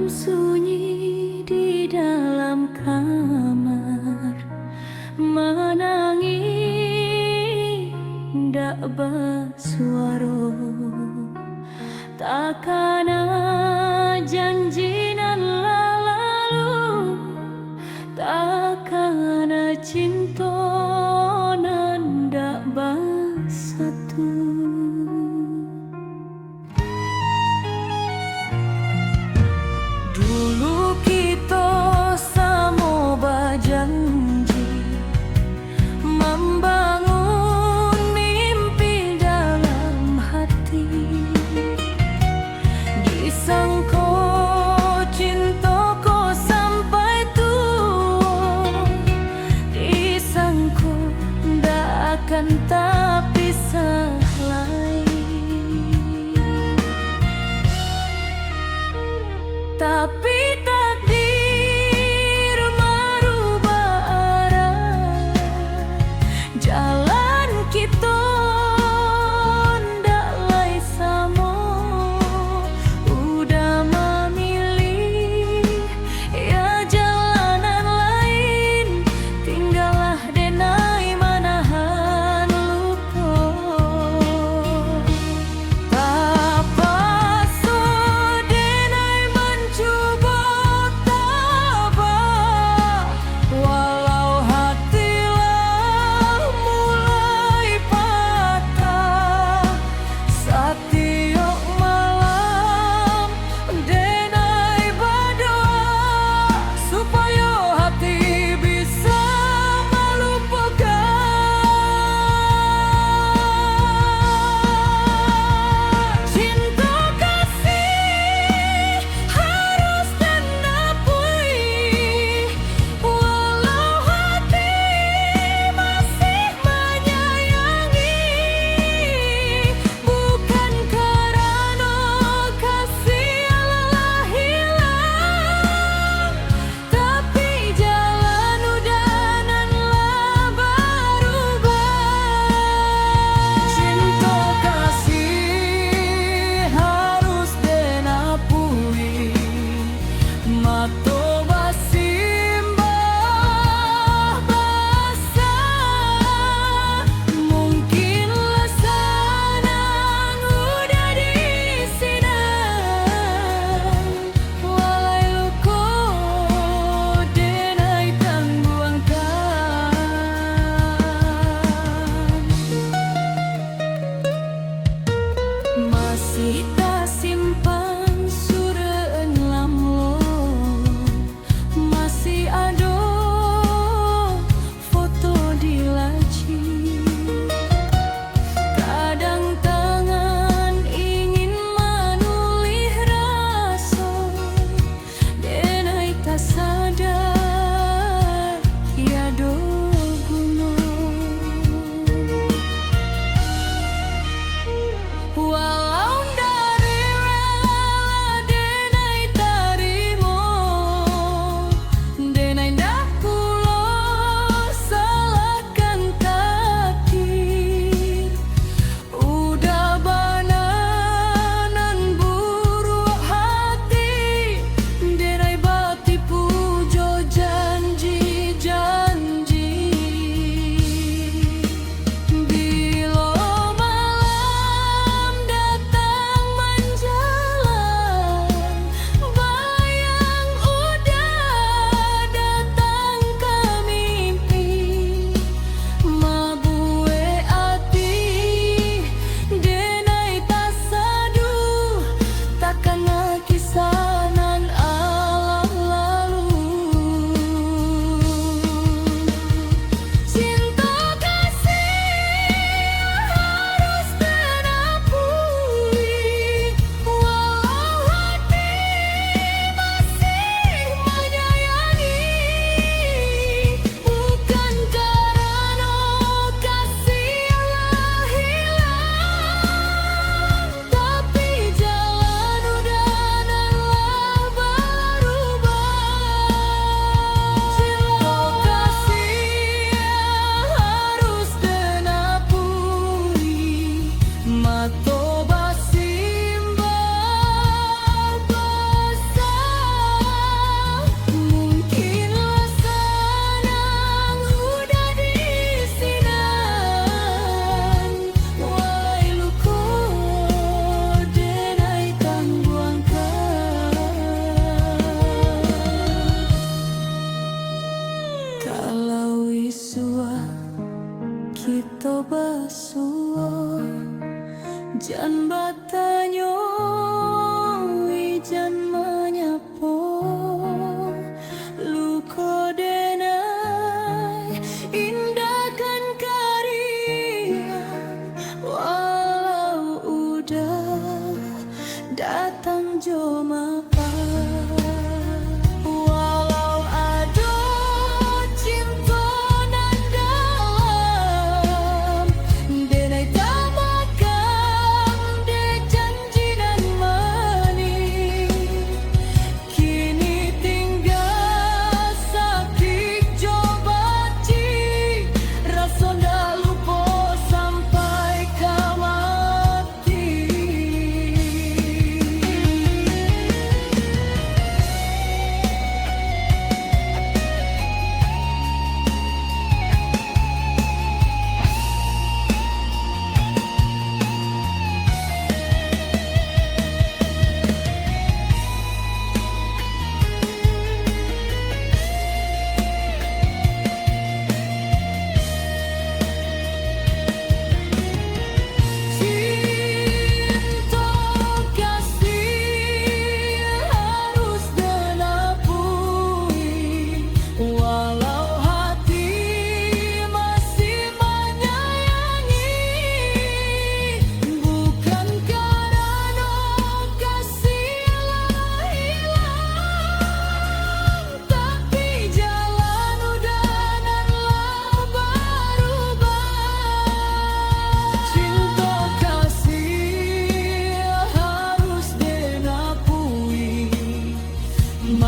Malam sunyi di dalam kamar, menangis ndak bersuara. Takkan janji nan lalu, takkan cinta nan ndak bersatu. Dulu kita sama berjanji membangun mimpi dalam hati. Disangka cintaku sampai tua, disangka ndak akan tak pisah lagi. Tapi takdir merubah arah, jalan kita ndak lagi sama. Udah memilih ya jalanan lain, tinggallah denai manahan lupa. Tapasa denai mencoba tabah, walau hatilah mulai patah. Setiap malam denai berdoa supaya hati bisa melupakan. Cinta kasih harus diakui, walau hati masih menyayangi. Bukan karena kasih lelah hilang, tapi jalan udahanlah berubah. Cinta kasih harus diakui, mato basimbah basah. Mungkinlah sanang udah disinang, walai luka denai tangguangkan. Masih tak simpan suraan lamlo,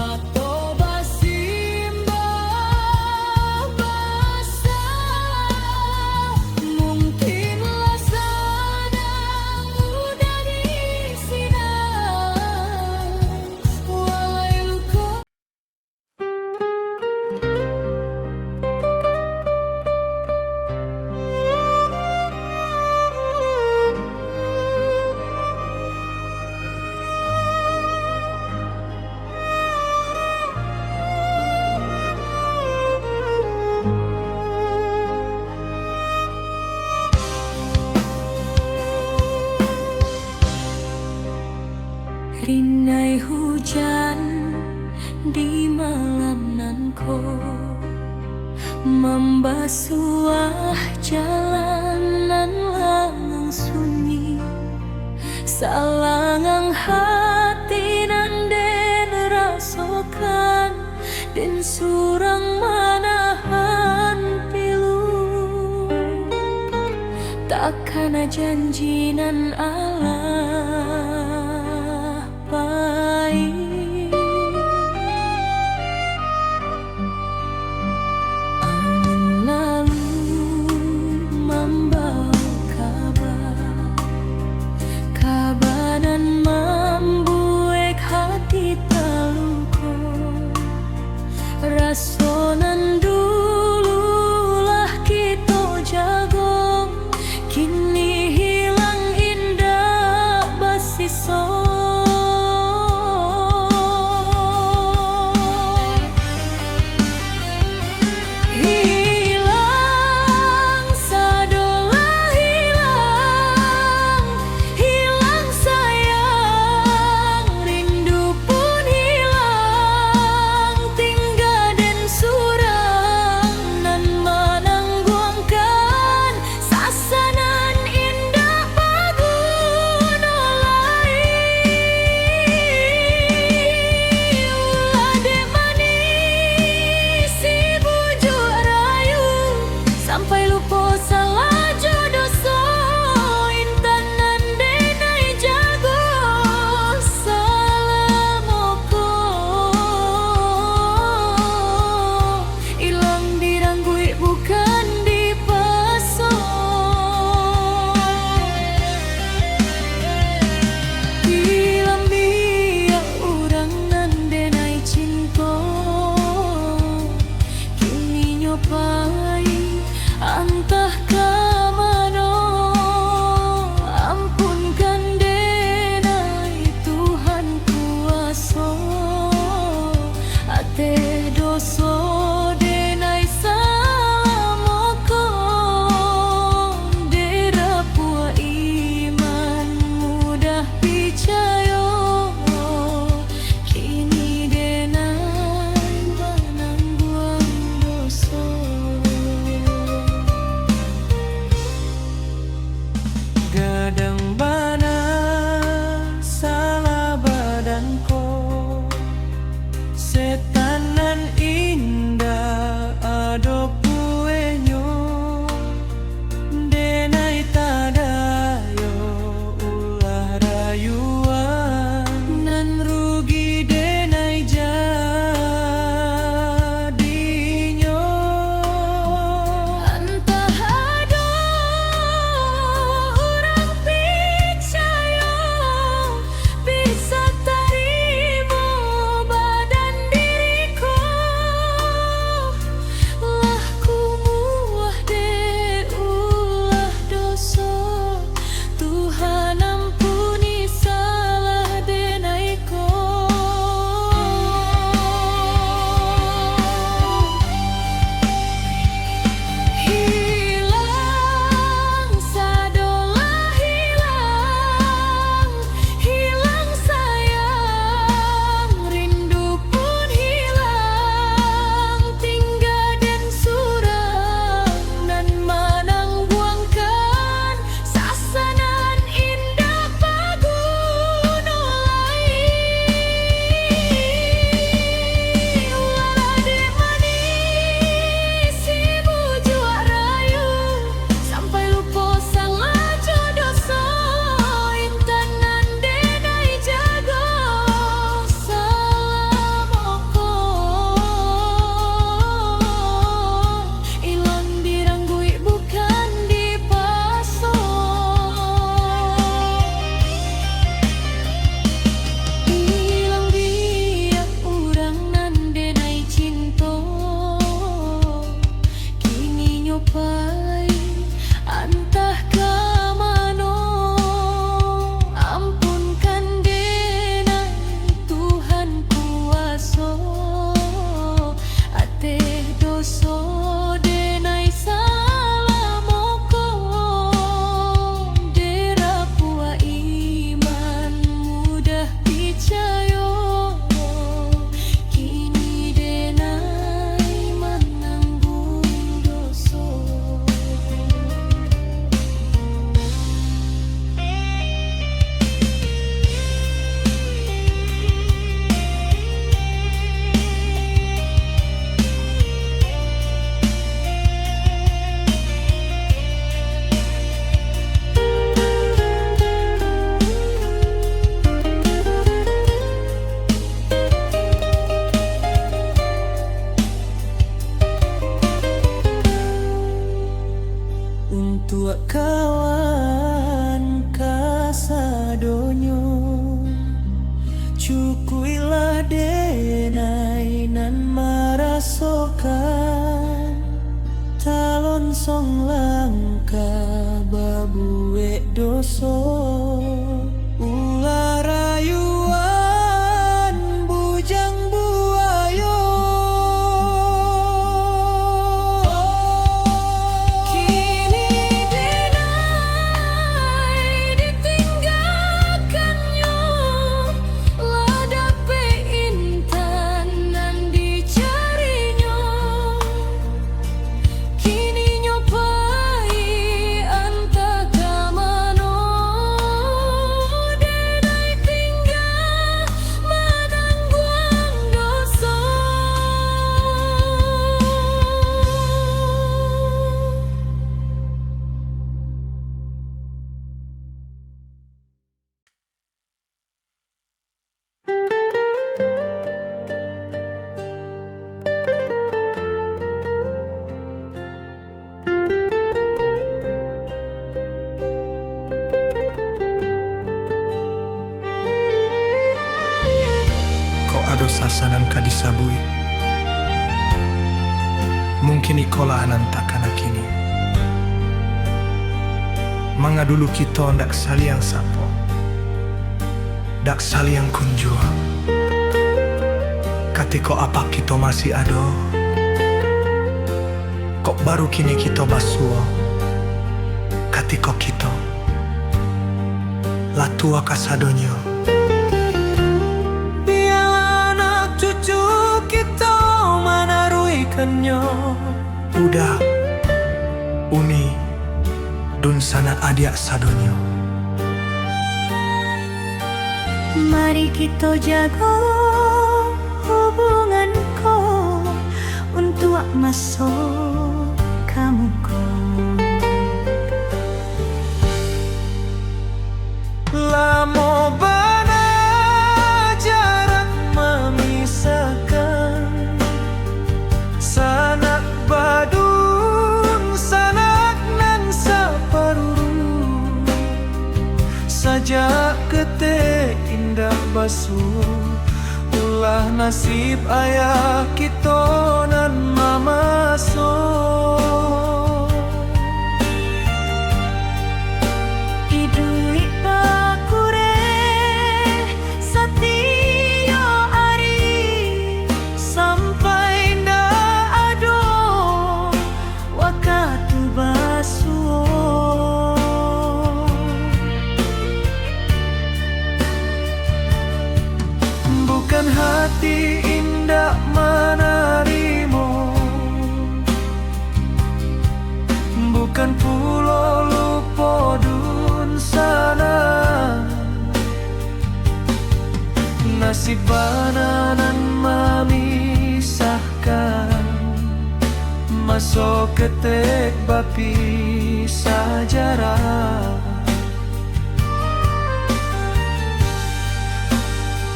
Toba simbah basah, mungkinlah sanang udah disinar, walai luka. Rinai hujan di malam nan kau membasuh jalanan langang sunyi, salangang hati nan den rasokan, den surang manahan pilu, takkan janji nan Allah baik. Angin lalu membawa kabar nan membuat hati terluka, rasonan dululah kita jago, kini hilang indah basisa. Antah kamano, ampunkan denai Tuhan kuasa, ate doso denai salamoko, derapua iman mudah picayo, kini denai manangguang doso. Gadang bana salah badanku, setan song langkah babuek doso ulah rayuan bujang buayo Kini denai ditinggalkannya ladape intan nan dicarinya Kini nyopai anta kamano denai tinggal menangguang dosa Kok ado sasanan kadisabui mungkin ikola anantakana kini manga dulu kita ndak saliang sapo dak saliang kunjua katiko apa kita masih ado kok baru kini kita basuo katiko kita latua kasadonyo biar anak cucu kita menaruikannya udah uni dun sana adia sadonyo Mari kita jaga hubunganku untuk masuk kamu lamo bana jarak memisahkan sanak badung sanak nan saparuru saja kete indah basuh ulah nasib ayah kita nan mamaso Idui bakure satio ari sampai ndak ado wakatu basuo bukan hati indah menarimo bukan pulau lupa dun sana nasib bananan memisahkan masuk ketek bapisah jarak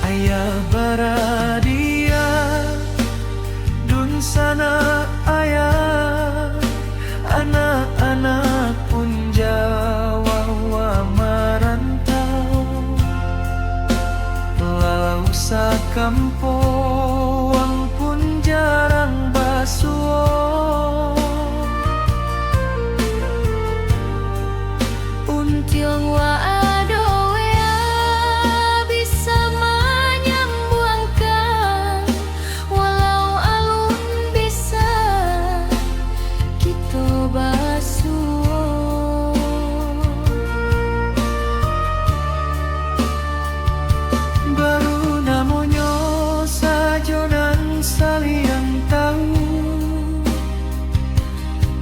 ayah baradia dun sana ayah anak-anak pun jawa merantau lalu sakampung pun jarang basuh Untiong wa ado wea bisa menyambungkan walau alun bisa kita basuh baru namanya sajonan saliang tahu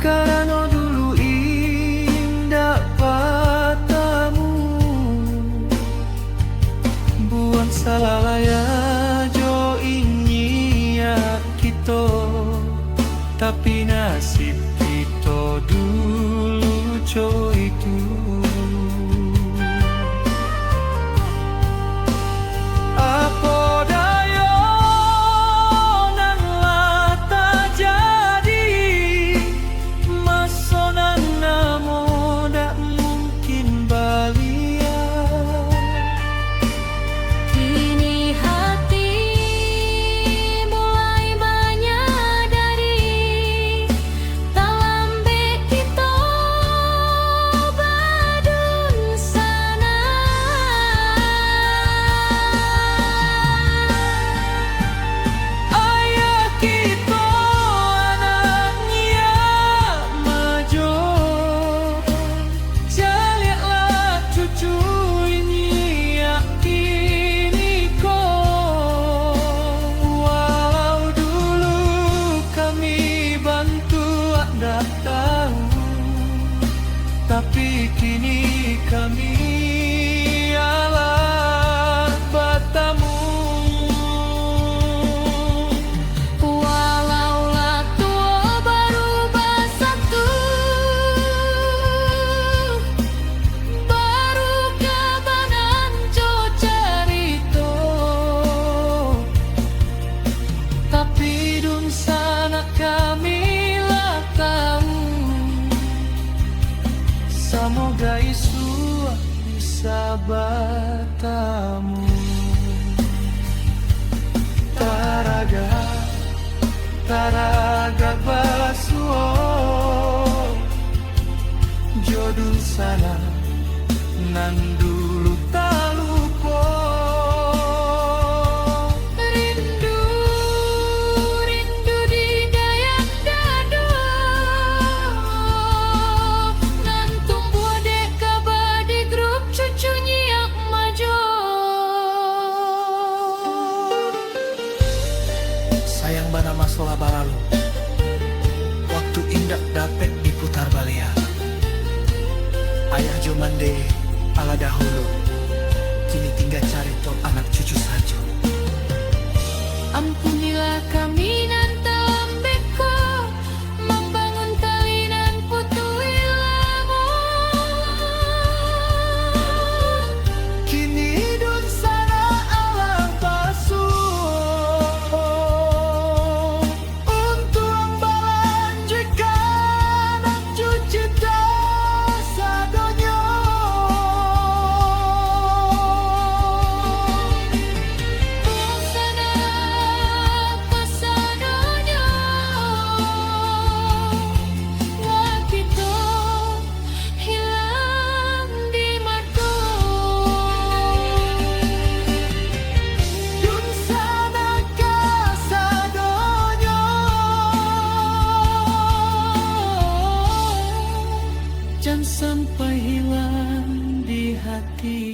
karena dulu indah patamu buang salah laya jo inyiat kita tapi nasib kita dulu co itu apa daya nang lah tak jadi masonan namo dak mungkin balia Kini hati mulai menyadari tak lambe kita sabatamu. Taraga basuo jodul sana nan dulu tak lupa. Rindu di dayak dado nan tumbuh deka di grup cucu nyiak majo. Sayang bana masalah balalu, waktu indak dapat diputar balik. Ayah Jomande ala dahulu, kini tinggal cari top anak cucu saja. Ampunilah kami nan telah beko membangun talinan putu ilamu. Kini hidup sana alang palsu untuk melanjutkan anak cuci dosa donya. Sana pasadonya wakito hilang di madu. Dun sana kasadonya jangan sampai hilang di hati.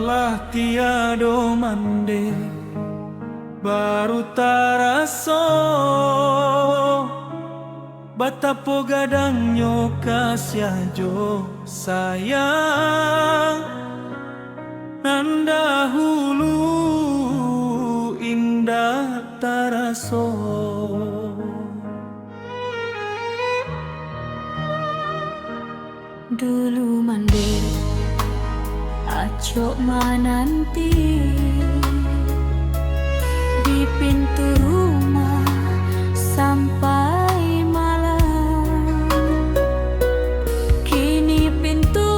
Lah tiado mande baru taraso batapo gadangnya kasyajo sayang nan dahulu indah taraso. Dulu mande acok menanti di pintu rumah sampai malam. Kini pintu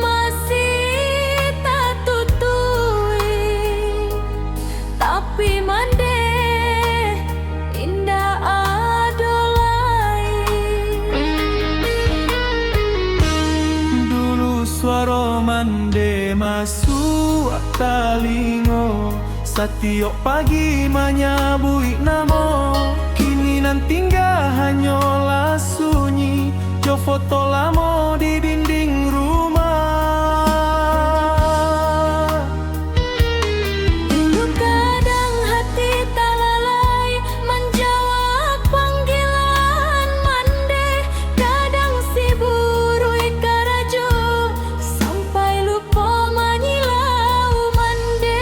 masih tak tutui, tapi mande indah adolai. Dulu suara mande masuk talingo, setiap pagi menyabui namo. Kini nan tinggal hanyalah sunyi, jo foto lama di dinding rumah. Dulu kadang hati tak lalai menjawab panggilan mande, kadang si burui karajo sampai lupa menyilau mande.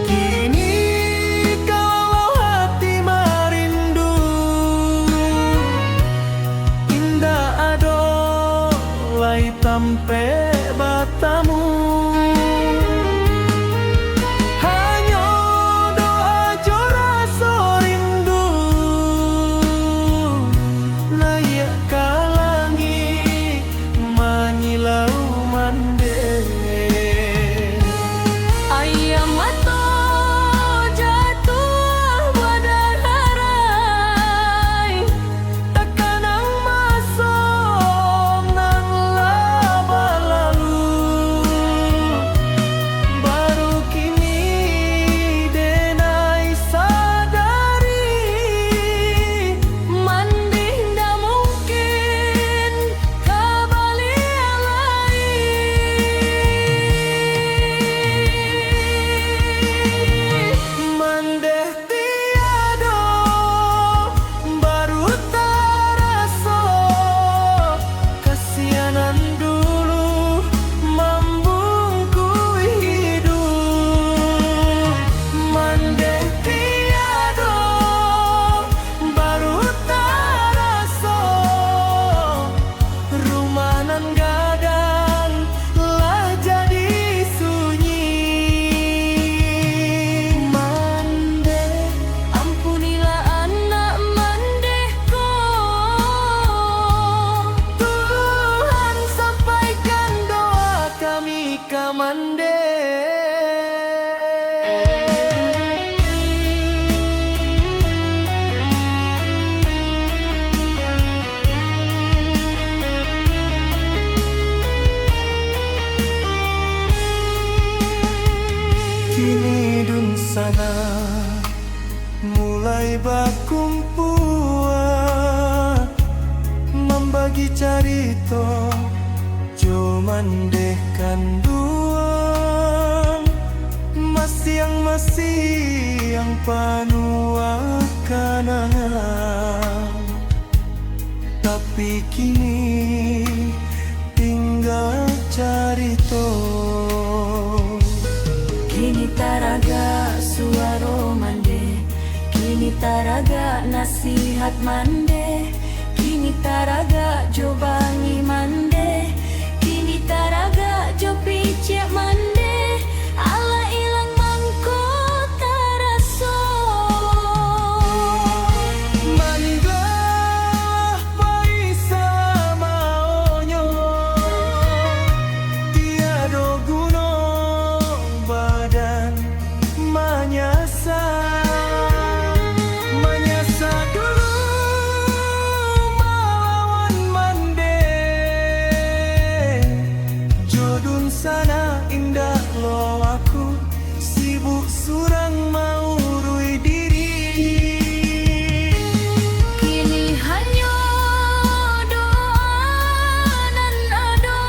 Kini kalau hati merindu indah adolai tampe batamu. Hanya doa jo rasa rindu layak kalangi menyilau mande. Ayam atau jatuh badar harai, Tekanang masuk nang laba lalu. bagi carito jo mandekan duang masih yang panua kanangan, tapi kini tinggal carito. Kini taraga suaro mande, kini taraga nasihat mande, kini taraga jo bangi mande, kini taraga jo picek mande, ala ilang mangko taraso. Manggah paisa maonyo, tiado guno badan manyasa dulu melawan mande, jodun sana indah lo aku sibuk surang mau rui diri. Kini hanya doa nan ado,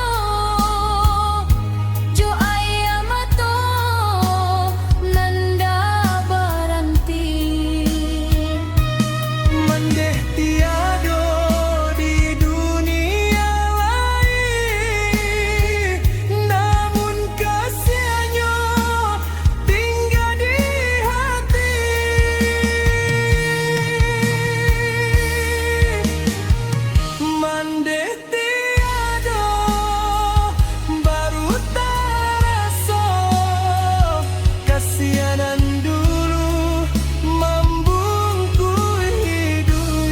jo ayamato nanda baranti. Mandeh tiado di dunia lain, namun kasihnya tinggal di hati. Mandeh tiado baru terasa kasihanan dulu membungkui hidup.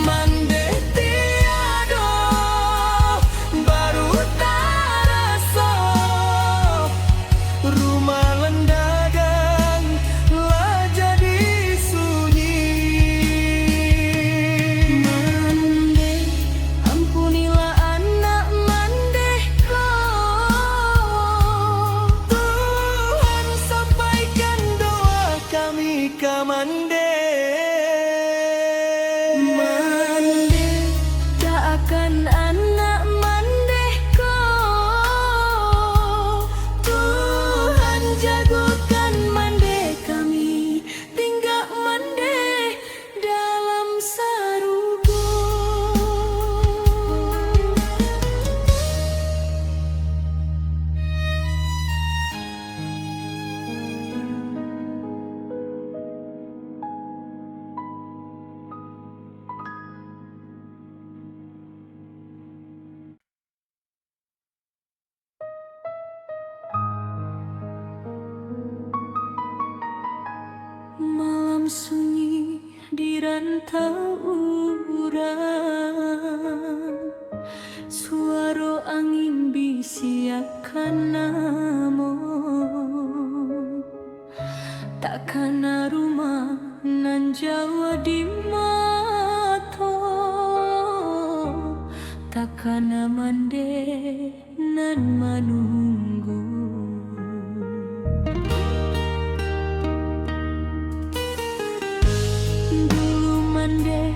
Mandeh tiado baru terasa rumah lendagan lah jadi sunyi. Mande, ampunilah anak mandehku. Tuhan sampaikan doa kami ke Mande, tak akan anak mandehku. Tuhan jagokan mande kami, tinggal mande dalam sarugo. Malam sunyi di rantau urang, suara angin bisiakan namo, takkan rumah nan jawa di mato, takkan mande nan manunggu. Dulu mande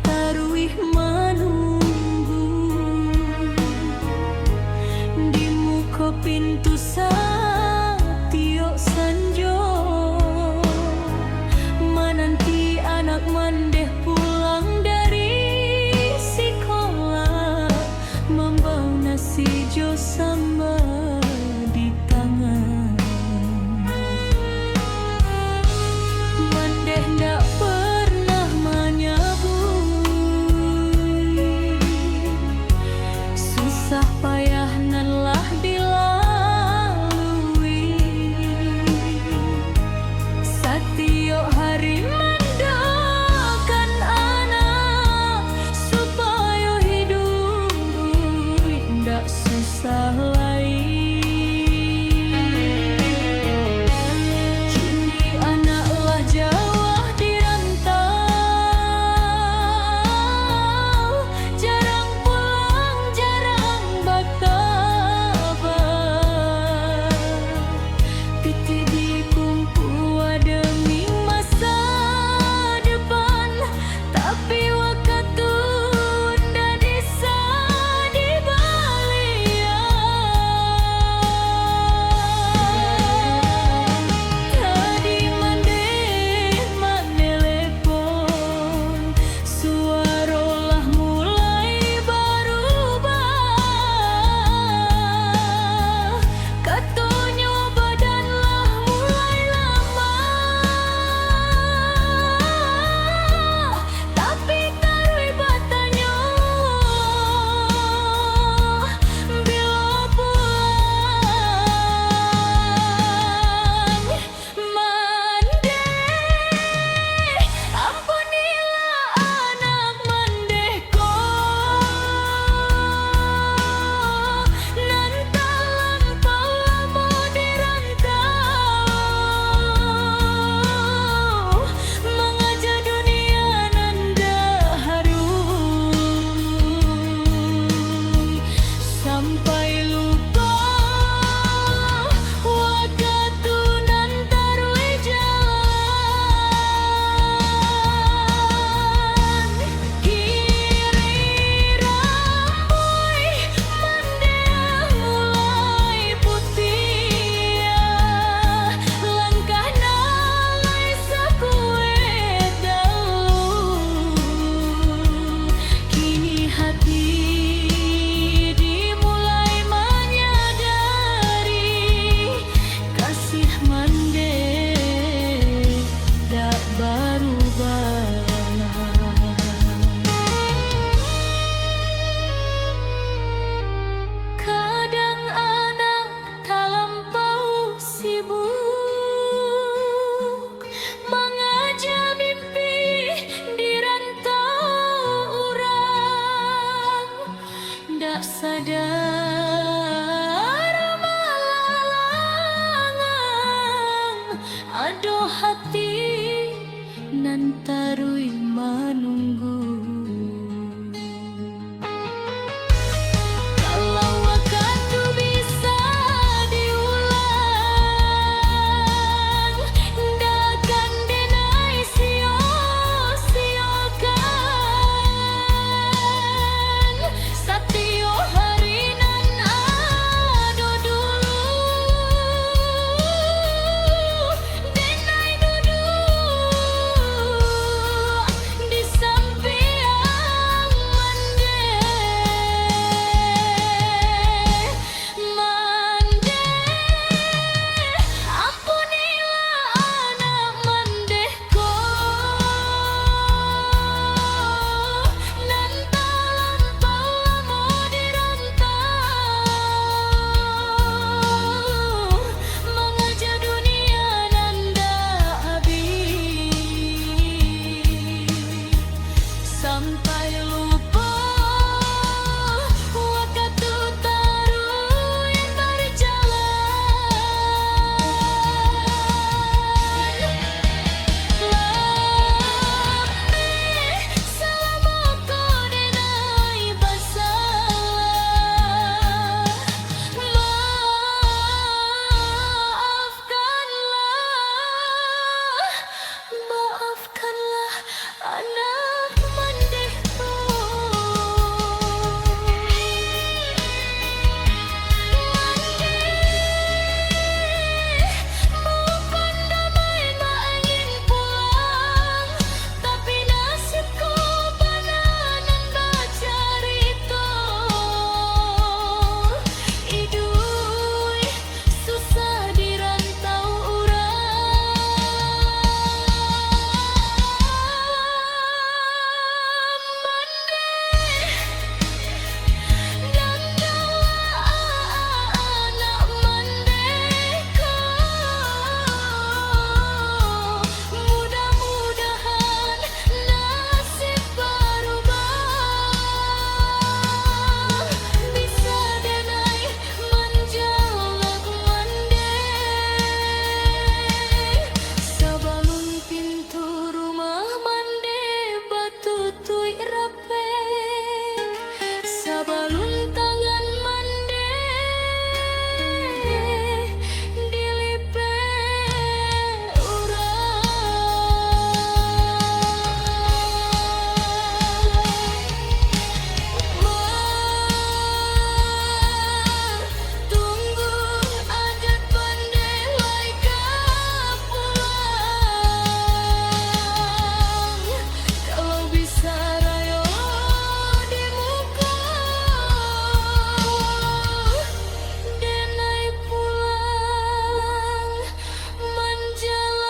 taruih menunggu di muka pintu satio sanjo, menanti anak mande pulang dari sekolah, membawa nasi jo sama sadar malalangang aduh hati nan tarui manunggu. Kalau waktu bisa diulang, ndakan denai sio-siokan satio hari nan ado dulu. Denai duduk di samping mande, ampunilah anak mandehku nan talampau lamo dirantau, mengajar dunia nanda habis sampai lupa waktu taruh yang berjalan. Selama kau denai bersalah, maafkanlah anak mandehku. Bukan damai mak ingin pulang, tapi nasibku bananan bacarito. Idui susah dirantau anak mandehku. Mudah-mudahan nasib berubah, bisa denai menjalak mandeh. Sabalun pintu rumah mandeh batutui rape, sabalun tangan mandeh dilipe tunggu adat pandai laika pulang. Kalau bisa rayo di muka denai pulang menjalang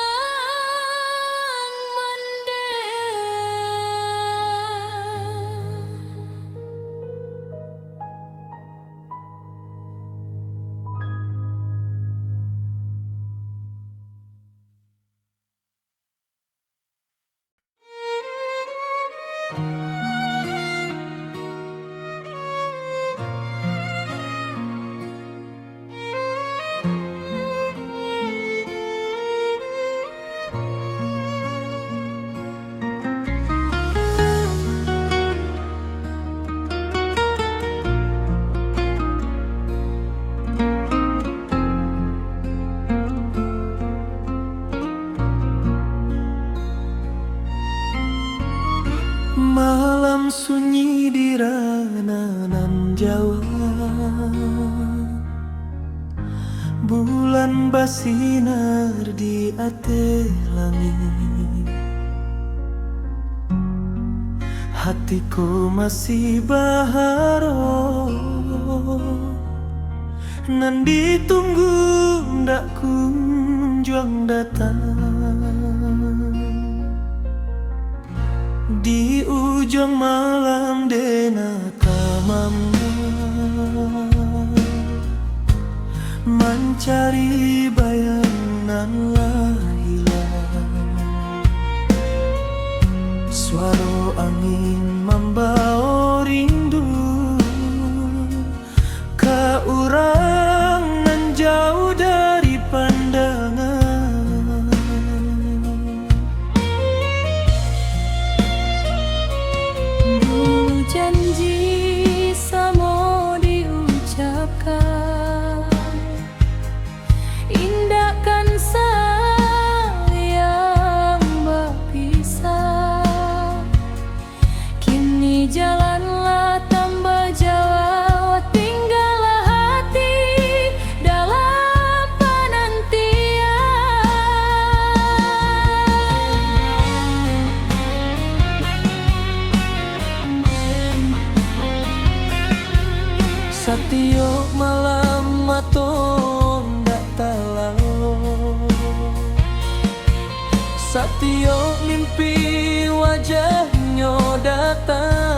Malam sunyi di rananan Jawa, bulan basinar di ate langit. Hatiku masih baharo, nan ditunggu ndak kunjung datang. Di ujung malam dena kamamna mencari bayangan hilang. Suara angin membawa rindu Kini jalanlah tambah jauh, tinggallah hati dalam penantian. Satiyo malam maton dak talau, Satiyo mimpi wajahnya datang.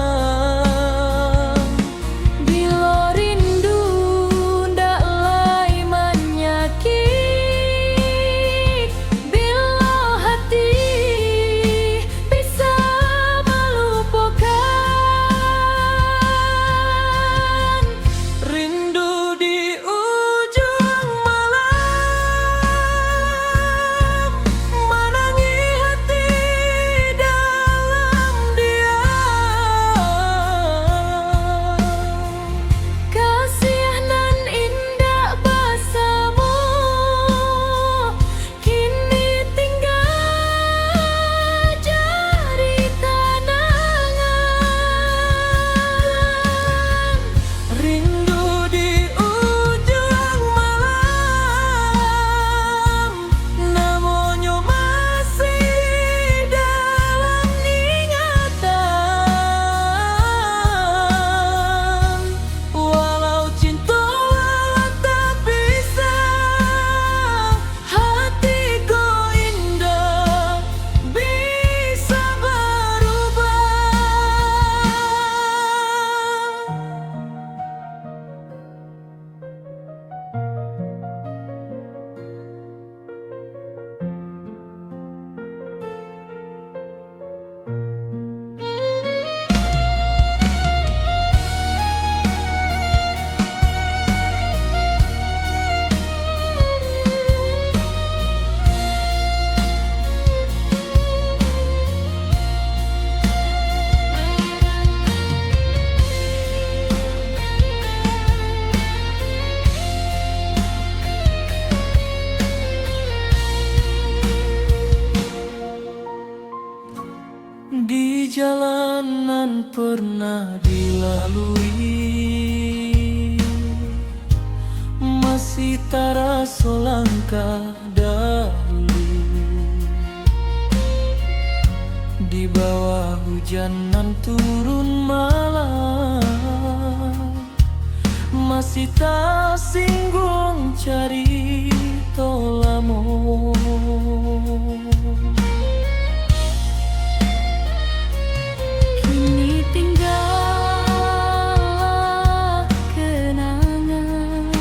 Bila rindu ndak lai menyakit, bila hati bisa melupakan. Rindu di ujung malam, menangi hati dalam diam. Kasih nan indah basamu kini tinggal jadi kenangan. Rindu di ujung malam, namanya masih dalam ingatan. Walau cinta tak bisa, hatiku indah bisa berubah. Di jalanan pernah dilalui, masih terasa langkah dahulu. Di bawah hujanan turun malam, masih tak singgung cari tolamu. Kini tinggallah kenangan,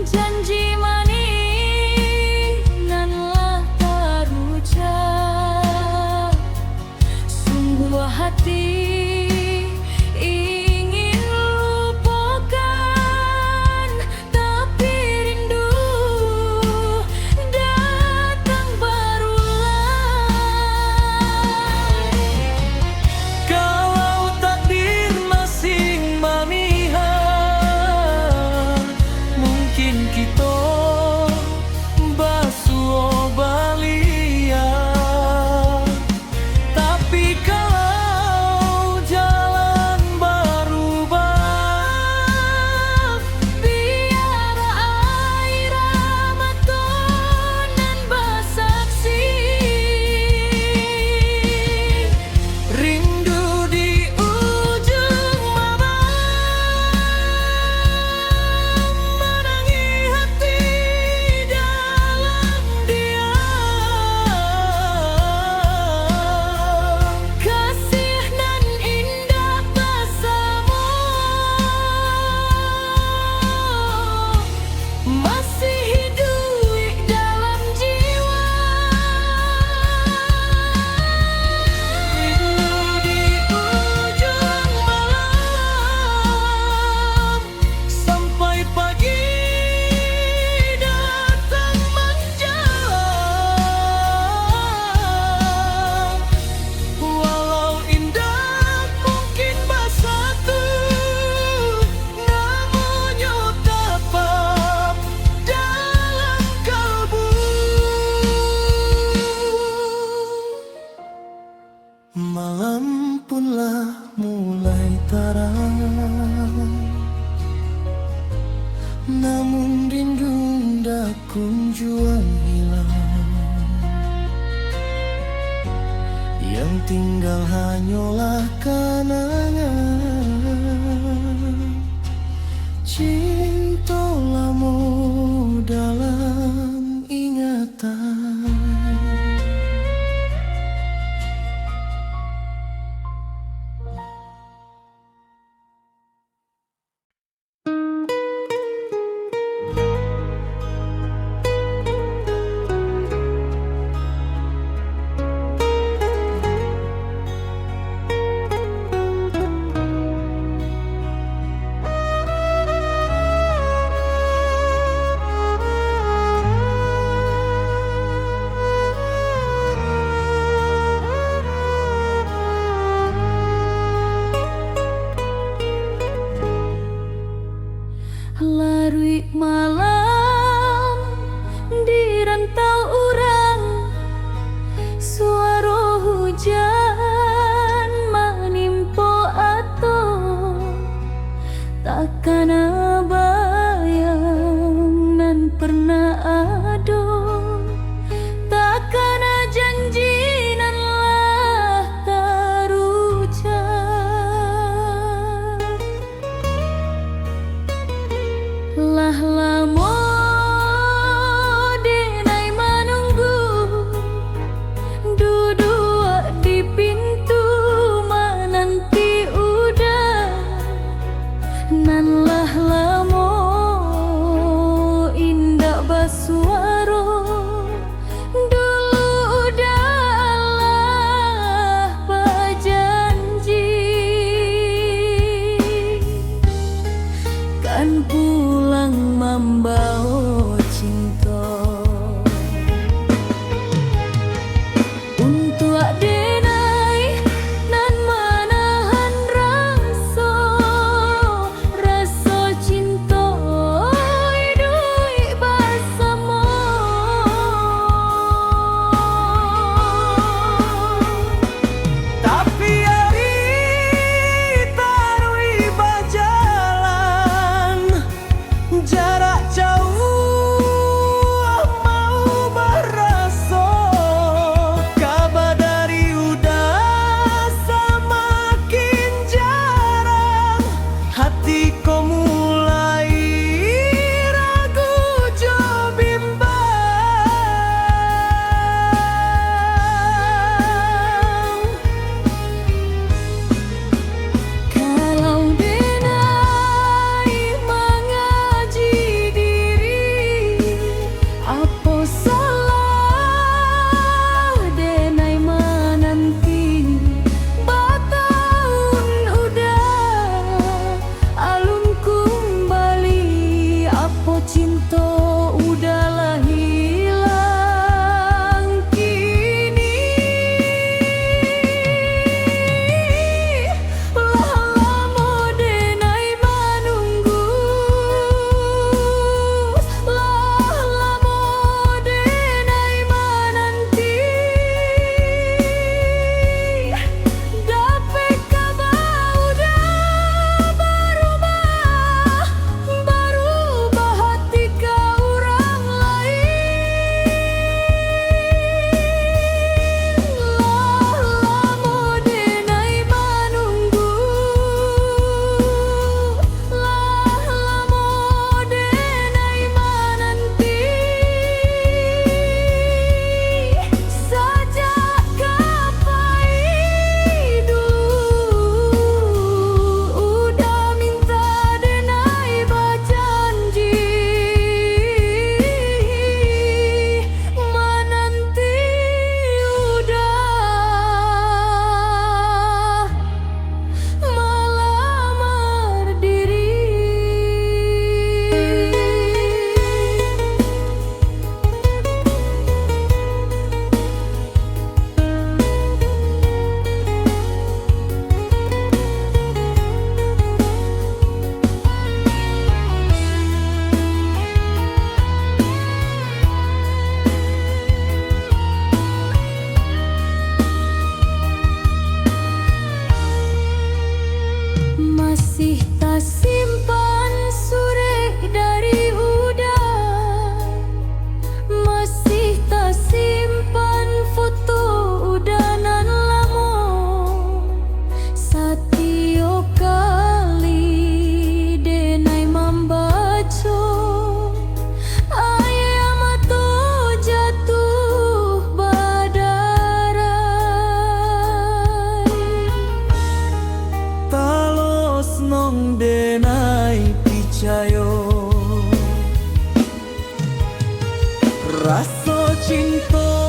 janji manis nanlah terucap. Sungguh hati ingin lupakan, tapi rindu juang hilang, yang tinggal hanyalah kenangan cinta lama dalam ingatan. Larui malam di rantau urang, suara hujan menimpa ato, takkan bayang nan pernah ado, takkan janji nan lah terucap. Lah lamo denai menunggu, duduk di pintu menanti udah, nan lah lamo indah basuaro, dulu udahlah berjanji kan pulang membawa cinta untuk denai nan menahan rasa, rasa cinta hidup bersama. Tapi hari tarui berjalan, jarak jauh mau berasa, kabar dari udah semakin jarang, hatiku mulai ragu jo bimbang. Kalau denai mengaji diri, apa salah denai menanti, bertahun udah alun kembali, apa cinta udahlah hilang kini. Lah lama denai menunggu, lah lama denai menanti, dapat kabar udah berubah, berubah hati ke orang lain. Lah lama denai menunggu, lah lama denai menanti, sejak kapan dulu udah minta denai berjanji, menanti udah melamar diri. Masih tak simpan sore dari udah, nong denai picayo. Rasa cinta